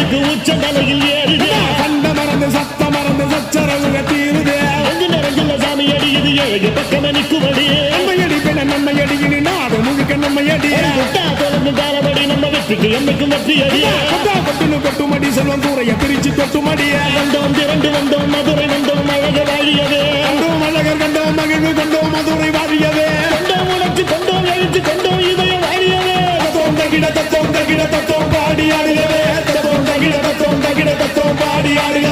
இருக்கு உச்ச தலையில் ஏறுது கண்ட மறந்து சத்த மறந்து சச்சரவுக தீருது அங்கு நிறைஞ்சுள்ள சாமி அடியுது ஏழு பக்கம் நிற்குமடி நம்மையடி பின்ன நம்மையடி இனி நாடு முழுக்க நம்மையடி தொடர்ந்து காலமடி நம்ம வெற்றிக்கு என்னைக்கும் வெற்றி அடி கொட்டுனு கொட்டுமடி செல்வம் தூரைய பிரிச்சு கொட்டுமடிய வந்தோம் திரண்டு வந்தோம் மதுரை வந்தோம் அழக வாழியவே கண்டோம் அழகர் கண்டோம் மகிழ்வு கண்டோம் மதுரை வாழியவே கொண்டோம் உணர்ச்சி கொண்டோம் எழுச்சி கொண்டோம் இதய வாழியவே தத்தோம் தகிட தத்தோம் பாடி ஆடுகவே தத்தோம் தகிட தத்தோம் பாடி ஆடுக